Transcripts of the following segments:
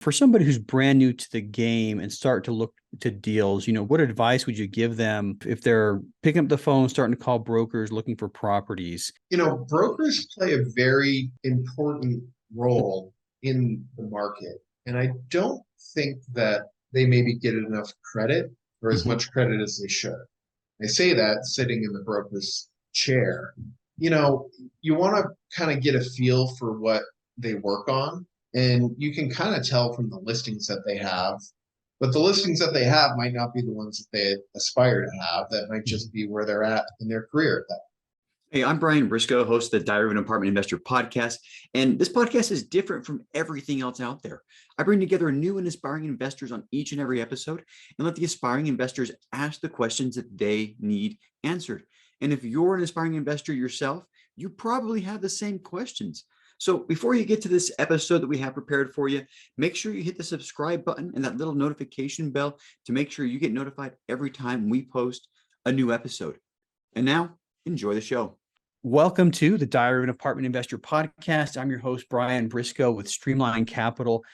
For somebody who's brand new to the game and start to look to deals, what advice would you give them if they're picking up the phone, starting to call brokers, looking for properties? Brokers play a very important role in the market. And I don't think that they maybe get enough credit or as Mhm. much credit as they should. I say that sitting in the broker's chair. You want to kind of get a feel for what they work on, and you can kind of tell from the listings that they have. But the listings that they have might not be the ones that they aspire to have. That might just be where they're at in their career at that. Hey, I'm Brian Briscoe, host of the Diary of an Apartment Investor podcast. And this podcast is different from everything else out there. I bring together new and aspiring investors on each and every episode and let the aspiring investors ask the questions that they need answered. And if you're an aspiring investor yourself, you probably have the same questions. So before you get to this episode that we have prepared for you, make sure you hit the subscribe button and that little notification bell to make sure you get notified every time we post a new episode. And now, enjoy the show. Welcome to the Diary of an Apartment Investor podcast. I'm your host, Brian Briscoe with Streamline Capital.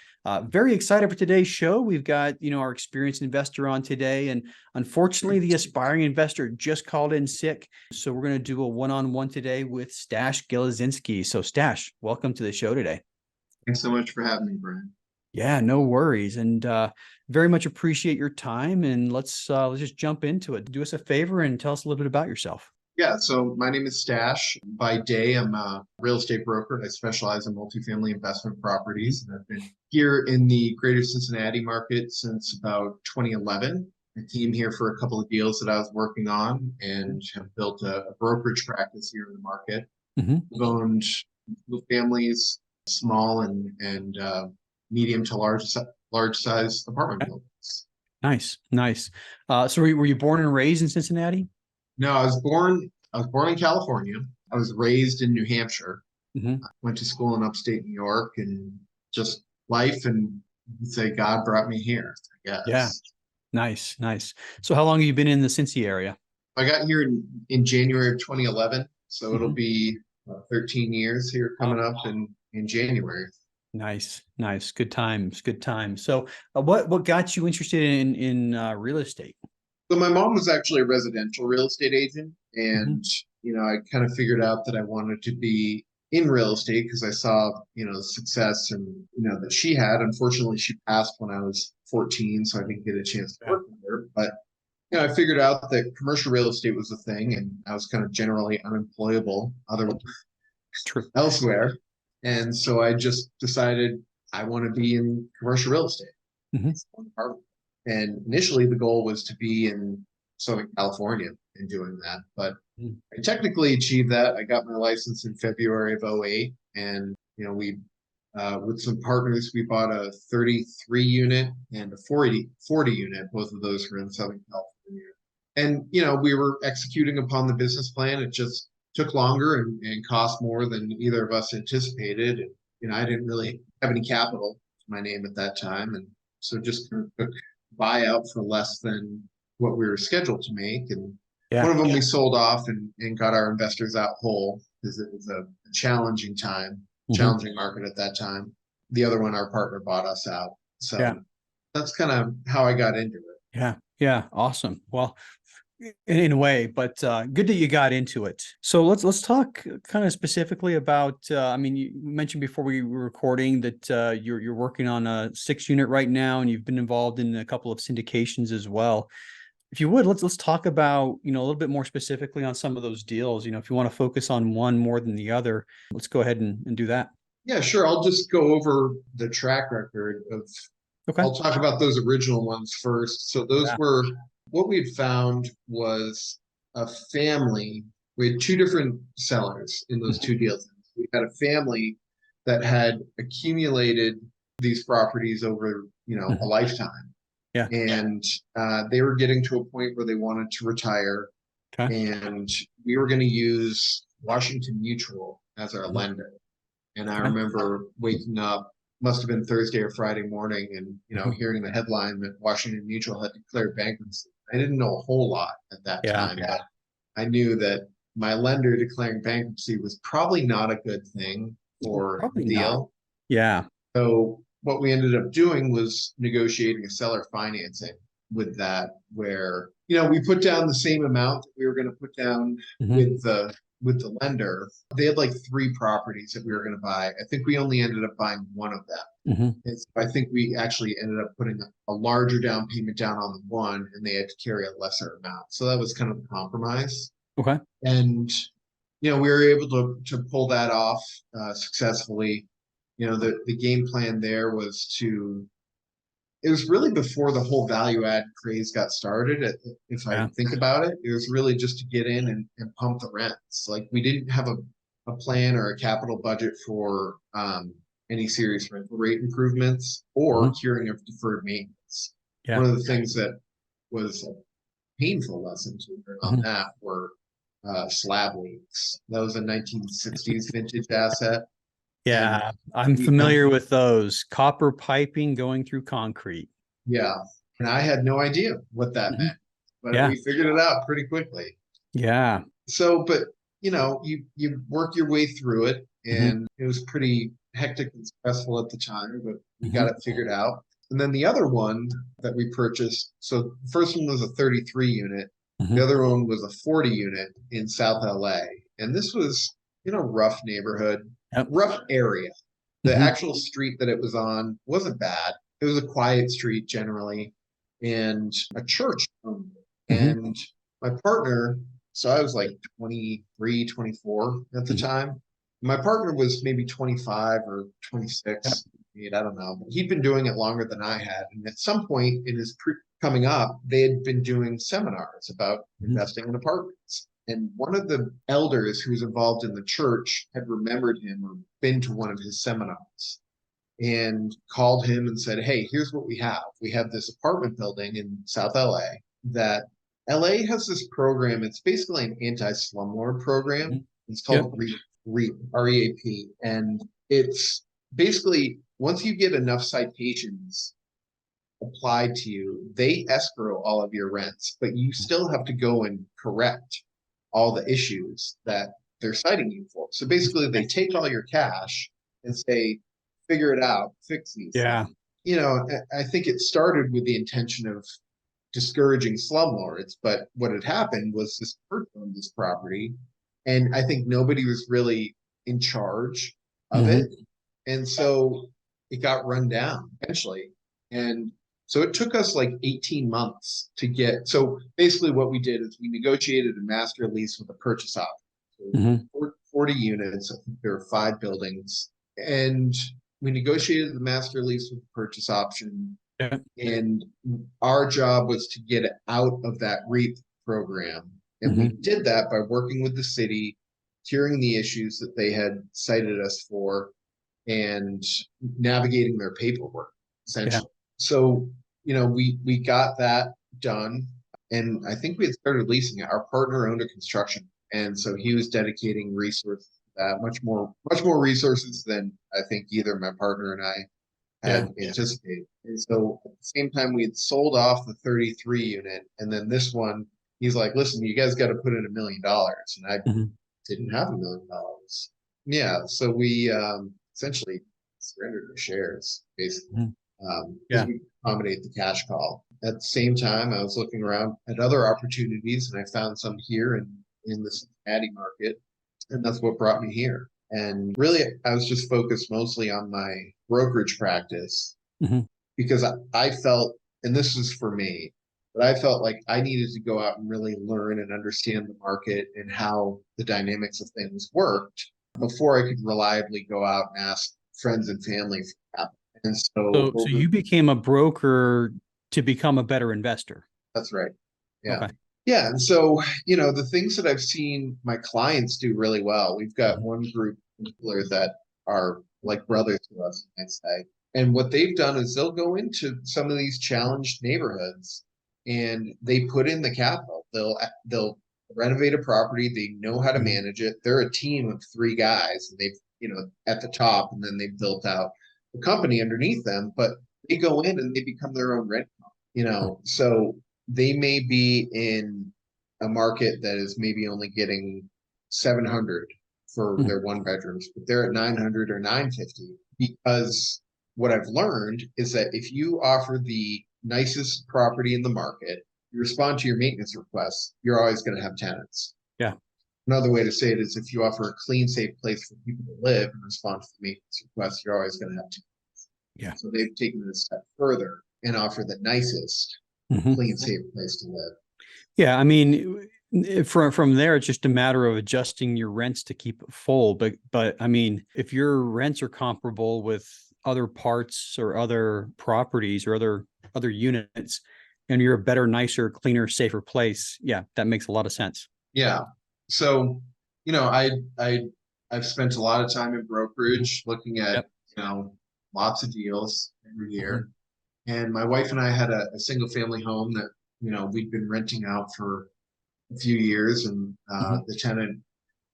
Very excited for today's show. We've got, our experienced investor on today. And unfortunately, the aspiring investor just called in sick. So we're going to do a one-on-one today with Stash Geleszinski. So Stash, welcome to the show today. Thanks so much for having me, Brian. Yeah, no worries. And very much appreciate your time. And let's just jump into it. Do us a favor and tell us a little bit about yourself. Yeah, so my name is Stash. By day, I'm a real estate broker. I specialize in multifamily investment properties. And I've been here in the greater Cincinnati market since about 2011. I came here for a couple of deals that I was working on and have built a brokerage practice here in the market. Mm-hmm. We've owned families, small and medium to large size apartment buildings. Nice. So were you born and raised in Cincinnati? No, I was born in California. I was raised in New Hampshire. Mm-hmm. I went to school in upstate New York, and just life and say God brought me here, I guess. Yeah. Nice. So how long have you been in the Cincy area? I got here in January of 2011, so it'll Mhm. be 13 years here coming up in January. Nice. Good times. So what got you interested in real estate? So my mom was actually a residential real estate agent, and Mm-hmm. I kind of figured out that I wanted to be in real estate because I saw the success and that she had. Unfortunately, she passed when I was 14, so I didn't get a chance to work with her. But I figured out that commercial real estate was a thing, and I was kind of generally unemployable elsewhere, and so I just decided I want to be in commercial real estate. Mm-hmm. And initially, the goal was to be in Southern California and doing that. But I technically achieved that. I got my license in February of 2008. And, we, with some partners, we bought a 33 unit and a 40 unit. Both of those were in Southern California. And, we were executing upon the business plan. It just took longer and cost more than either of us anticipated. And, I didn't really have any capital to my name at that time. And so just kind of took buyout for less than what we were scheduled to make. And one of them we sold off and got our investors out whole because it was a challenging challenging market at that time. The other one, our partner bought us out. So that's kind of how I got into it. Yeah. Awesome. Well, in a way, but good that you got into it. So let's talk kind of specifically about. You mentioned before we were recording that you're working on a 6-unit right now, and you've been involved in a couple of syndications as well. If you would, let's talk about a little bit more specifically on some of those deals. If you want to focus on one more than the other, let's go ahead and do that. Yeah, sure. I'll just go over the track record of. Okay. I'll talk about those original ones first. So those were. What we had found was a family. We had two different sellers in those two deals. We had a family that had accumulated these properties over, a lifetime. Yeah. And they were getting to a point where they wanted to retire. Okay. And we were going to use Washington Mutual as our lender. And I remember waking up, must have been Thursday or Friday morning, and hearing the headline that Washington Mutual had declared bankruptcy. I didn't know a whole lot at that time, but I knew that my lender declaring bankruptcy was probably not a good thing for the deal. Yeah. So what we ended up doing was negotiating a seller financing with that, where, you know, we put down the same amount that we were going to put down with the lender. They had like 3 properties that we were going to buy. I think we only ended up buying one of them. And so I think we actually ended up putting a larger down payment down on the one, and they had to carry a lesser amount. So that was kind of a compromise. Okay. And, you know, we were able to pull that off successfully. You know, the game plan there was it was really before the whole value add craze got started. If I think about it, it was really just to get in and pump the rents. Like, we didn't have a plan or a capital budget for any serious rental rate improvements or curing of deferred maintenance. One of the things that was a painful lesson to learn on that were slab leaks. That was a 1960s vintage asset. Yeah, I'm familiar with those. Copper piping going through concrete. Yeah, and I had no idea what that meant, but we figured it out pretty quickly. Yeah. So, but you know, you work your way through it, and it was pretty hectic and stressful at the time, but we got it figured out. And then the other one that we purchased, so the first one was a 33 unit. The other one was a 40 unit in South LA. And this was in a rough neighborhood, rough area. The actual street that it was on wasn't bad. It was a quiet street generally, and a church owned it. And my partner, so I was like 23, 24 at the time. My partner was maybe 25 or 26. I don't know. But he'd been doing it longer than I had. And at some point in his coming up, they had been doing seminars about investing in apartments. And one of the elders who was involved in the church had remembered him or been to one of his seminars and called him and said, hey, here's what we have. We have this apartment building in South LA that LA has this program. It's basically an anti-slumlord program. It's called REAP, R-E-A-P. And it's basically, once you get enough citations applied to you, they escrow all of your rents, but you still have to go and correct all the issues that they're citing you for. So basically, they take all your cash and say, figure it out, fix these. Yeah. You know, I think it started with the intention of discouraging slumlords, but what had happened was this person owned this property, and I think nobody was really in charge of it. And so it got run down eventually. And so it took us like 18 months to get. So basically what we did is we negotiated a master lease with a purchase option. So 40 units, I think there were 5 buildings. And we negotiated the master lease with the purchase option. And our job was to get it out of that REAP program. And we did that by working with the city, curing the issues that they had cited us for, and navigating their paperwork, essentially. So, you know, we got that done, and I think we had started leasing it. Our partner owned a construction, and so he was dedicating resources to that, much more resources than I think either my partner and I had anticipated. And so at the same time, we had sold off the 33 unit, and then this one, he's like, listen, you guys got to put in $1 million. And I didn't have $1 million. Yeah. So we essentially surrendered the shares, basically. Because we accommodate the cash call. At the same time, I was looking around at other opportunities, and I found some here in the Cincinnati market, and that's what brought me here. And really, I was just focused mostly on my brokerage practice because I felt, and this is for me, but I felt like I needed to go out and really learn and understand the market and how the dynamics of things worked before I could reliably go out and ask friends and family for capital. And so you became a broker to become a better investor. That's right. Yeah. Okay. Yeah. And so, you know, the things that I've seen my clients do really well, we've got one group of people that are like brothers to us, I'd say. And what they've done is they'll go into some of these challenged neighborhoods and they put in the capital. They'll renovate a property. They know how to manage it. They're a team of 3 guys, and they've, you know, at the top, and then they've built out the company underneath them, but they go in and they become their own rent, you know. So they may be in a market that is maybe only getting 700 for their 1 bedrooms, but they're at 900 or 950 because what I've learned is that if you offer the nicest property in the market, you respond to your maintenance requests, you're always going to have tenants. Yeah. Another way to say it is if you offer a clean, safe place for people to live and respond to the maintenance requests, you're always going to have tenants. Yeah. So they've taken it a step further and offer the nicest, clean, safe place to live. Yeah, I mean, from there, it's just a matter of adjusting your rents to keep it full. But I mean, if your rents are comparable with other parts or other properties or other units, and you're a better, nicer, cleaner, safer place, yeah, that makes a lot of sense. Yeah. So, I've spent a lot of time in brokerage looking at, lots of deals every year. And my wife and I had a single family home that, we'd been renting out for a few years, and the tenant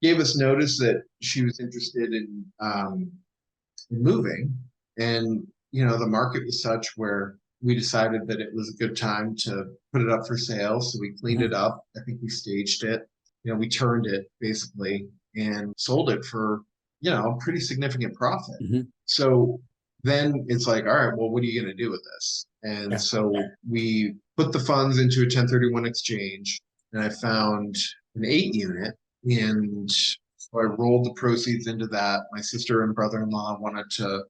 gave us notice that she was interested in moving. And, the market was such where we decided that it was a good time to put it up for sale. So we cleaned it up. I think we staged it. We turned it basically and sold it for, a pretty significant profit. So then it's like, all right, well, what are you going to do with this? And so we put the funds into a 1031 exchange, and I found an 8-unit, and so I rolled the proceeds into that. My sister and brother-in-law wanted to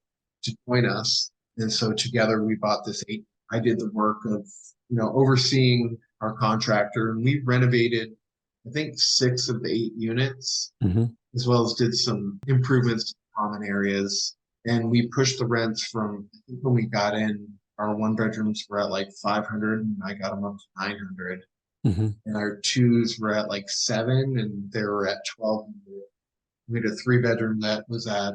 join us. And so together we bought this 8. I did the work of, overseeing our contractor, and we renovated, I think, 6 of the 8 units, as well as did some improvements to common areas. And we pushed the rents from, I think when we got in, our 1-bedrooms were at like 500, and I got them up to 900. And our 2s were at like 7, and they were at 1,200. We had a 3-bedroom that was at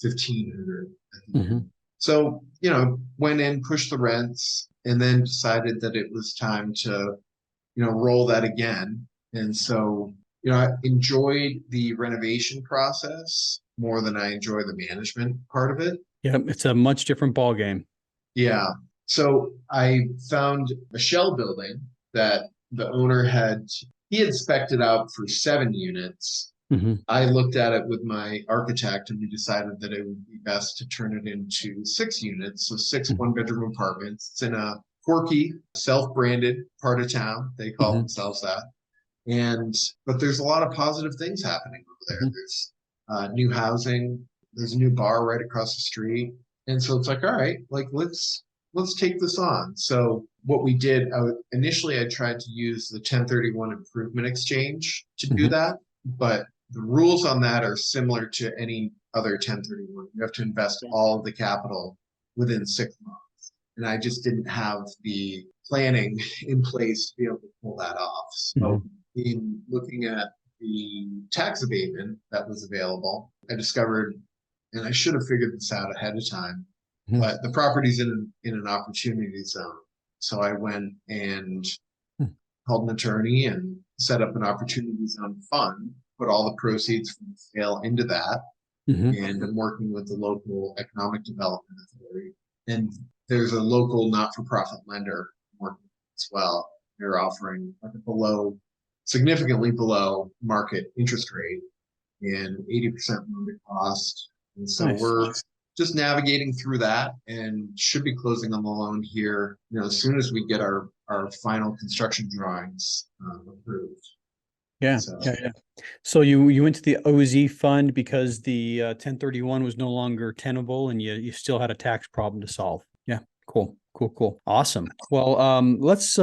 1,500. So, went in, pushed the rents, and then decided that it was time to, roll that again. And so, I enjoyed the renovation process more than I enjoy the management part of it. Yeah, it's a much different ball game. Yeah. So I found a shell building that the owner he had spec'd it out for 7 units. I looked at it with my architect, and we decided that it would be best to turn it into 6 units. So 6 1-bedroom apartments. It's in a quirky, self-branded part of town. They call themselves that. But there's a lot of positive things happening over there. There's new housing. There's a new bar right across the street. And so it's like, all right, like let's take this on. So what we did, initially I tried to use the 1031 improvement exchange to do that, but the rules on that are similar to any other 1031. You have to invest all of the capital within 6 months. And I just didn't have the planning in place to be able to pull that off. So in looking at the tax abatement that was available, I discovered, and I should have figured this out ahead of time, but the property's in an opportunity zone. So I went and called an attorney and set up an opportunity zone fund, put all the proceeds from the sale into that. And I'm working with the local economic development authority. And there's a local not-for-profit lender working as well. They're offering like significantly below market interest rate and 80% loan to cost. And so we're just navigating through that, and should be closing on the loan here, as soon as we get our final construction drawings approved. So you went to the OZ fund because the 1031 was no longer tenable, and you still had a tax problem to solve. Yeah, cool. Awesome. Well, let's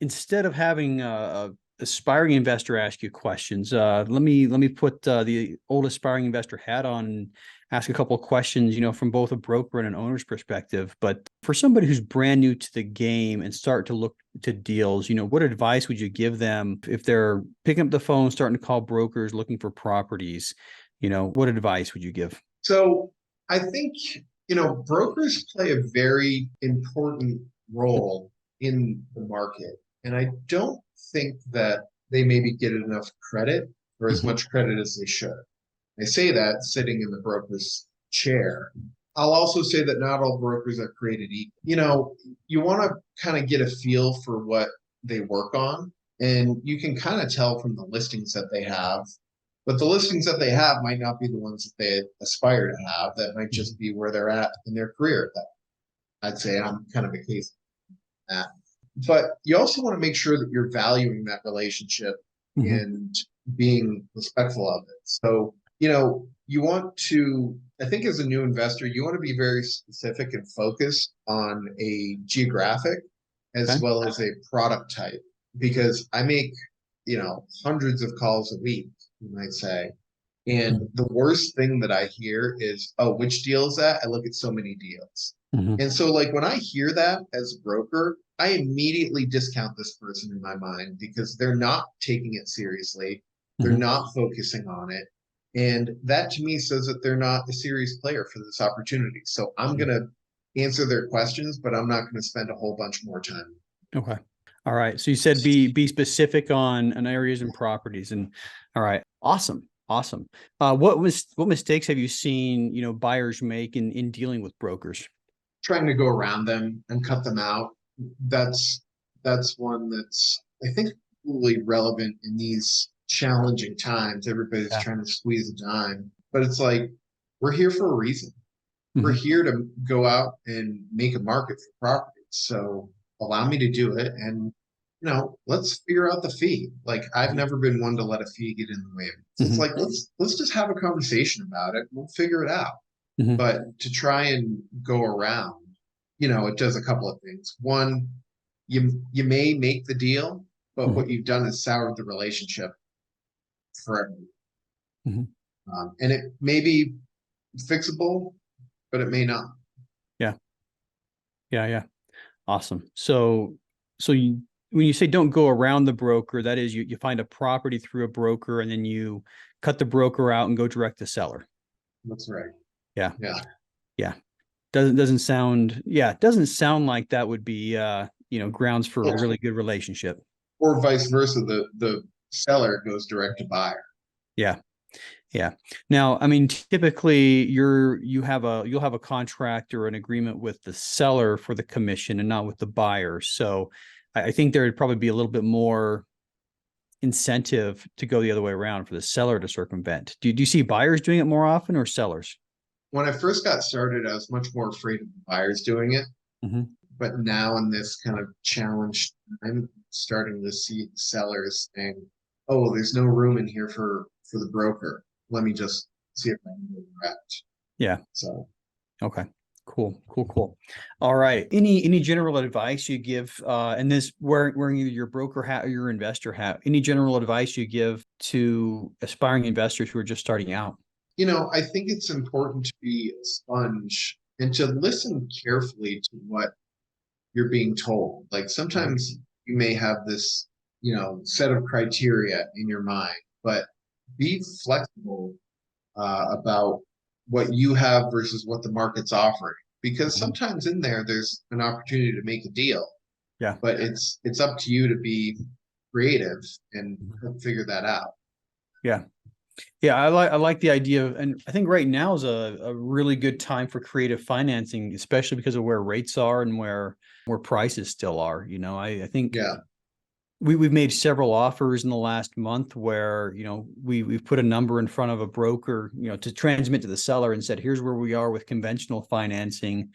instead of having a aspiring investor ask you questions, let me put the old aspiring investor hat on and ask a couple of questions, from both a broker and an owner's perspective. But for somebody who's brand new to the game and start to look to deals, what advice would you give them if they're picking up the phone, starting to call brokers, looking for properties? What advice would you give? So I think, brokers play a very important role in the market. And I don't think that they maybe get enough credit, or as much credit as they should. I say that sitting in the broker's chair. I'll also say that not all brokers are created equal. You want to kind of get a feel for what they work on, and you can kind of tell from the listings that they have But the listings that they have might not be the ones that they aspire to have. That might just be where they're at in their career. I'd say I'm kind of a case of that. But you also want to make sure that you're valuing that relationship and being respectful of it. So, you want to, I think as a new investor, you want to be very specific and focused on a geographic as well as a product type, because I make, hundreds of calls a week, you might say. And the worst thing that I hear is, oh, which deal is that? I look at so many deals. And so like when I hear that as a broker, I immediately discount this person in my mind because they're not taking it seriously. They're not focusing on it. And that to me says that they're not a serious player for this opportunity. So I'm going to answer their questions, but I'm not going to spend a whole bunch more time. Okay. All right. So you said be specific on areas and properties. And all right. Awesome. Awesome. What mistakes have you seen, buyers make in dealing with brokers? Trying to go around them and cut them out. That's one that's, I think, really relevant in these challenging times. Everybody's trying to squeeze a dime, but it's like, we're here for a reason. We're here to go out and make a market for properties. So allow me to do it. And, let's figure out the fee. Like, I've never been one to let a fee get in the way of it. So it's like, let's just have a conversation about it. We'll figure it out. But to try and go around, it does a couple of things. One, you may make the deal, but what you've done is soured the relationship forever. And it may be fixable, but it may not. Yeah. Awesome. So when you say don't go around the broker, that is you find a property through a broker and then you cut the broker out and go direct to seller. That's right. Yeah. Yeah. Doesn't sound like that would be grounds for a really good relationship. Or vice versa, the seller goes direct to buyer. Yeah. Now, I mean, typically you'll have a contract or an agreement with the seller for the commission and not with the buyer. So I think there would probably be a little bit more incentive to go the other way around for the seller to circumvent. Do you see buyers doing it more often or sellers? When I first got started, I was much more afraid of the buyers doing it. But now in this kind of challenge, I'm starting to see sellers saying, oh, well, there's no room in here for the broker. Let me just see if I can go direct. Yeah. So. Okay. Cool. All right. Any general advice you give, and this wearing either your broker hat or your investor hat, any general advice you give to aspiring investors who are just starting out? I think it's important to be a sponge and to listen carefully to what you're being told. Like sometimes you may have this, set of criteria in your mind, but be flexible about what you have versus what the market's offering. Because sometimes in there's an opportunity to make a deal. Yeah. But it's up to you to be creative and figure that out. Yeah. Yeah, I like the idea of, and I think right now is a really good time for creative financing, especially because of where rates are and where prices still are. I think we've made several offers in the last month where, we've put a number in front of a broker, to transmit to the seller and said, here's where we are with conventional financing.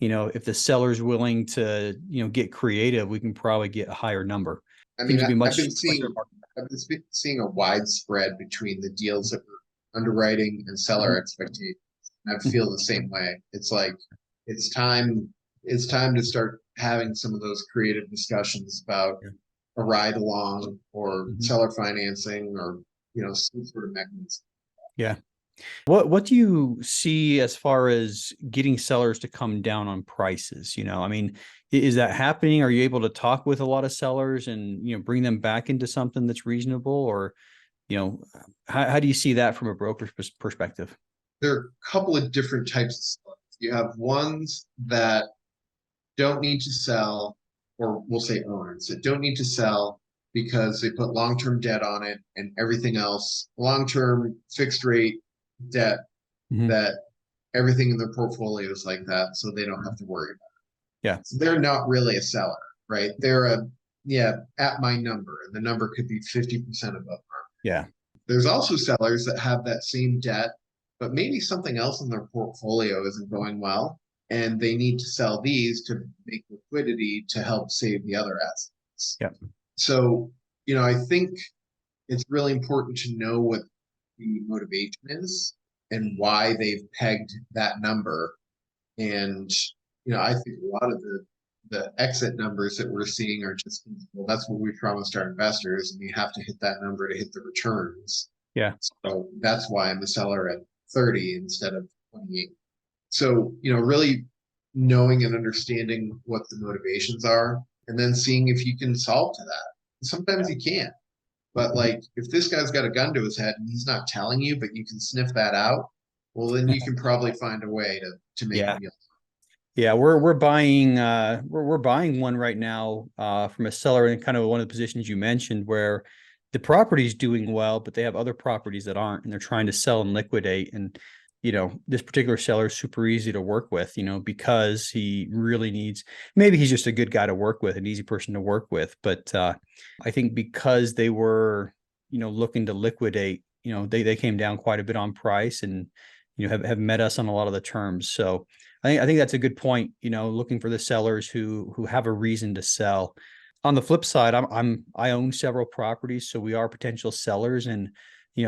If the seller's willing to, get creative, we can probably get a higher number. I mean, I've been seeing a wide spread between the deals that we're underwriting and seller expectations. And I feel the same way. It's like, it's time to start having some of those creative discussions about a ride along or seller financing or, some sort of mechanism. Yeah. What do you see as far as getting sellers to come down on prices? I mean, is that happening? Are you able to talk with a lot of sellers and, bring them back into something that's reasonable? Or, how do you see that from a broker's perspective? There are a couple of different types of sellers. You have ones that don't need to sell, or we'll say owners that don't need to sell because they put long-term debt on it and everything else, long-term fixed rate debt, that everything in their portfolio is like that, so they don't have to worry about it. Yeah. So they're not really a seller, right? They're at my number, and the number could be 50% above market. Yeah. there's also sellers that have that same debt, but maybe something else in their portfolio isn't going well, and they need to sell these to make liquidity to help save the other assets. Yeah. So, I think it's really important to know what the motivation is and why they've pegged that number. And, I think a lot of the exit numbers that we're seeing are just, well, that's what we promised our investors, and you have to hit that number to hit the returns. Yeah. So that's why I'm a seller at 30 instead of 28. So, really knowing and understanding what the motivations are, and then seeing if you can solve to that. Sometimes you can't, but like if this guy's got a gun to his head and he's not telling you, but you can sniff that out, well, then you can probably find a way to make a deal. Yeah, we're buying we're buying one right now from a seller in kind of one of the positions you mentioned, where the property's doing well, but they have other properties that aren't, and they're trying to sell and liquidate. And this particular seller is super easy to work with, because he really needs, maybe he's just a good guy to work with, an easy person to work with. But I think because they were, looking to liquidate, they came down quite a bit on price, and have met us on a lot of the terms. So I think that's a good point, looking for the sellers who have a reason to sell. On the flip side, I own several properties, so we are potential sellers. And,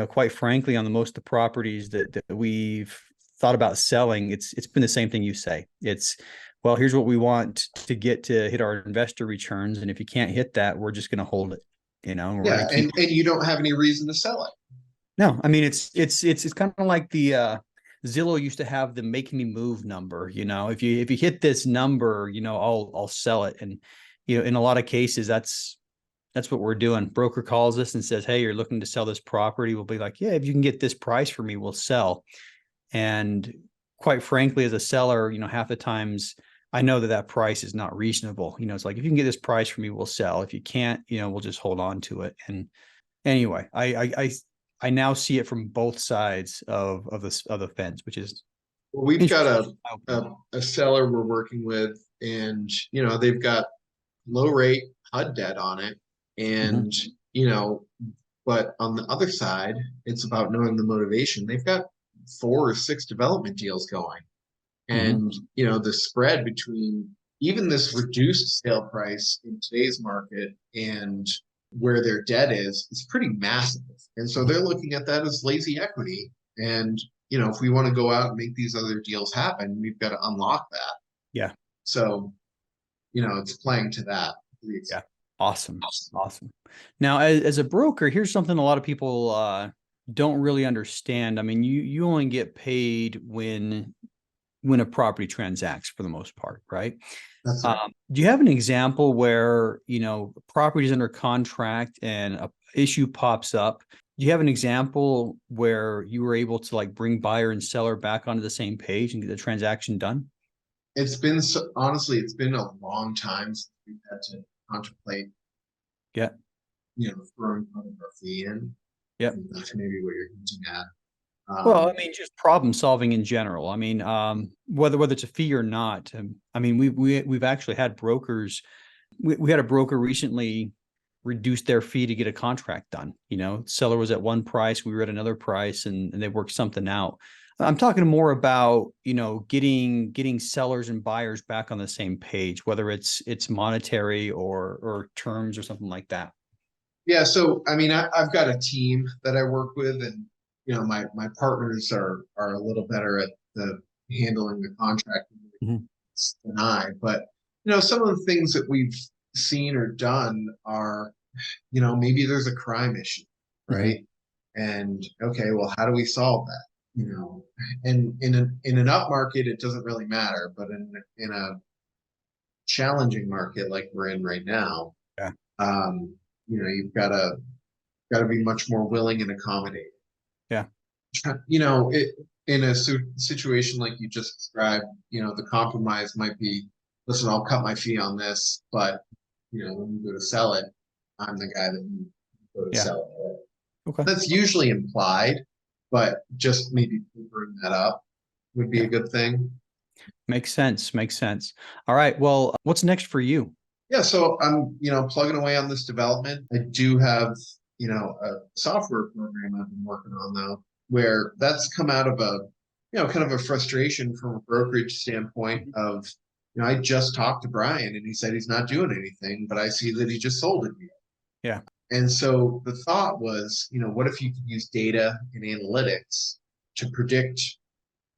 quite frankly, on the most of the properties that we've thought about selling, it's been the same thing you say. It's, well, here's what we want to get to hit our investor returns. And if you can't hit that, we're just going to hold it, and yeah. And you don't have any reason to sell it. No, I mean, it's kind of like the, Zillow used to have the make me move number. If you hit this number, I'll sell it. And, in a lot of cases, that's what we're doing. Broker calls us and says, hey, you're looking to sell this property. We'll be like, yeah, if you can get this price for me, we'll sell. And quite frankly, as a seller, half the times I know that price is not reasonable. It's like, if you can get this price for me, we'll sell. If you can't, we'll just hold on to it. And anyway, I now see it from both sides of the fence, which is. Well, we've got a seller we're working with, and they've got low rate HUD debt on it, and but on the other side, it's about knowing the motivation. They've got 4 or 6 development deals going, and the spread between even this reduced sale price in today's market and where their debt is pretty massive. And so they're looking at that as lazy equity. And, if we want to go out and make these other deals happen, we've got to unlock that. Yeah. So, it's playing to that. Yeah. Awesome. Now, as a broker, here's something a lot of people don't really understand. I mean, you only get paid when a property transacts for the most part, right? That's right. Do you have an example where, property is under contract and a issue pops up? Do you have an example where you were able to bring buyer and seller back onto the same page and get the transaction done? Honestly, it's been a long time since we've had to contemplate. Yeah. Throwing our fee in. Yeah. That's maybe what you're hinting at. Well, I mean, just problem solving in general. I mean, whether it's a fee or not. I mean, we've actually had brokers. We had a broker recently reduce their fee to get a contract done. Seller was at one price, we were at another price, and they worked something out. I'm talking more about getting sellers and buyers back on the same page, whether it's monetary or terms or something like that. Yeah. So I mean, I've got a team that I work with, and my partners are a little better at handling the contract than I. But some of the things that we've seen or done are, maybe there's a crime issue, right? And okay, well, how do we solve that? And in an up market, it doesn't really matter, but in a challenging market like we're in right now, yeah, you've got to be much more willing and accommodating. Yeah. In a situation like you just described, the compromise might be, listen, I'll cut my fee on this, but when you go to sell it, I'm the guy that you go to sell it. Okay. That's usually implied, but just maybe bring that up would be a good thing. Makes sense. All right. Well, what's next for you? Yeah, so I'm, plugging away on this development. I do have a software program I've been working on though, where that's come out of a, kind of a frustration from a brokerage standpoint of, I just talked to Brian and he said he's not doing anything, but I see that he just sold a deal. Yeah. And so the thought was, what if you could use data and analytics to predict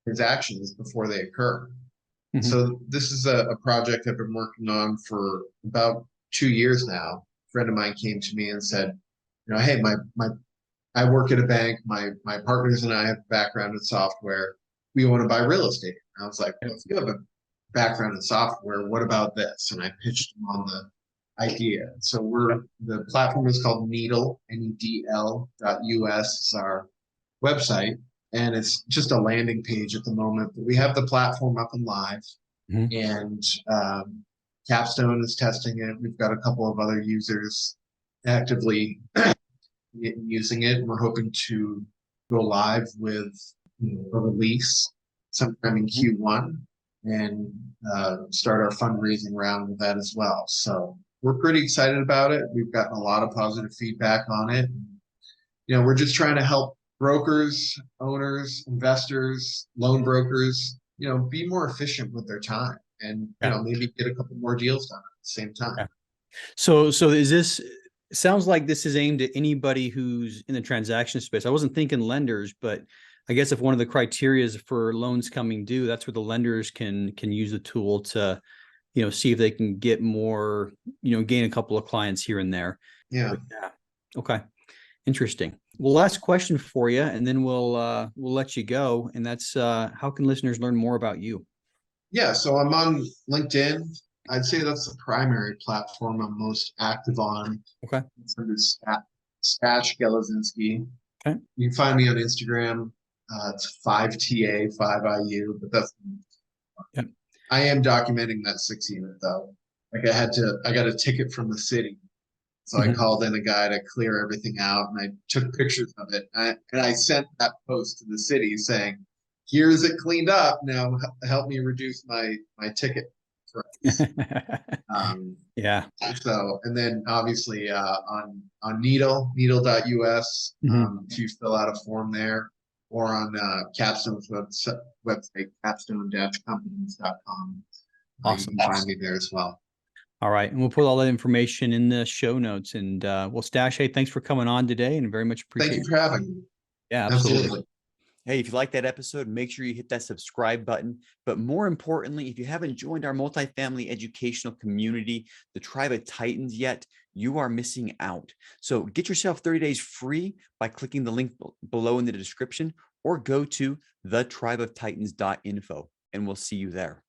transactions before they occur? Mhm. So this is a project I've been working on for about 2 years now. A friend of mine came to me and said, hey, I work at a bank. My partners and I have a background in software. We want to buy real estate. And I was like, well, if you have a background in software, what about this? And I pitched him on the idea. So the platform is called Needle, NEDL.us is our website. And it's just a landing page at the moment, but we have the platform up and live. Mhm. And Capstone is testing it. We've got a couple of other users actively using it, and we're hoping to go live with a release sometime in Q1 and start our fundraising round with that as well. So we're pretty excited about it. We've gotten a lot of positive feedback on it. We're just trying to help brokers, owners, investors, loan brokers, be more efficient with their time and, maybe get a couple more deals done at the same time. Yeah. So is this, sounds like this is aimed at anybody who's in the transaction space. I wasn't thinking lenders, but I guess if one of the criteria is for loans coming due, that's where the lenders can use the tool to, see if they can get more, gain a couple of clients here and there. Yeah. Yeah. Okay. Interesting. Well, last question for you, and then we'll let you go. And that's how can listeners learn more about you? Yeah. So I'm on LinkedIn. I'd say that's the primary platform I'm most active on. Okay. It's under Stash Geleszinski. Okay. You can find me on Instagram. It's 5TA5IU, but that's. Yep. I am documenting that 6 unit though. Like I got a ticket from the city. So I called in a guy to clear everything out and I took pictures of it. And I sent that post to the city saying, here's it cleaned up. Now help me reduce my ticket price. Yeah. So, and then obviously on needle.us, if you fill out a form there, or on Capstone's website, capstone-companies.com. Awesome. You can find me there as well. All right. And we'll put all that information in the show notes. And well, Stash, hey, thanks for coming on today and very much appreciate it. Thank you for having me. Yeah, absolutely. Hey, if you like that episode, make sure you hit that subscribe button. But more importantly, if you haven't joined our multifamily educational community, the Tribe of Titans yet, you are missing out. So get yourself 30 days free by clicking the link below in the description or go to thetribeoftitans.info and we'll see you there.